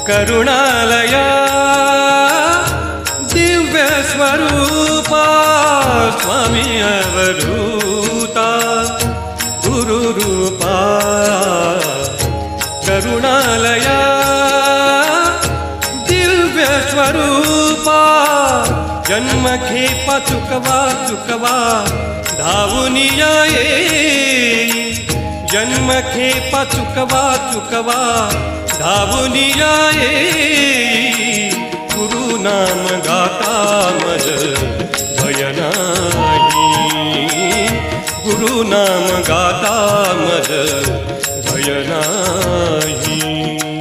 करुणालया दिव्य स्वरूपा स्वामी अवधूता गुरुरूपा करुणालया दिव्य स्वरूपा जन्म खेपा चुकवा धावून ये जन्म खेपा चुकवा धावून ये गुरु नाम गाता मज भय नाही गुरु नाम गाता मज भय नाही।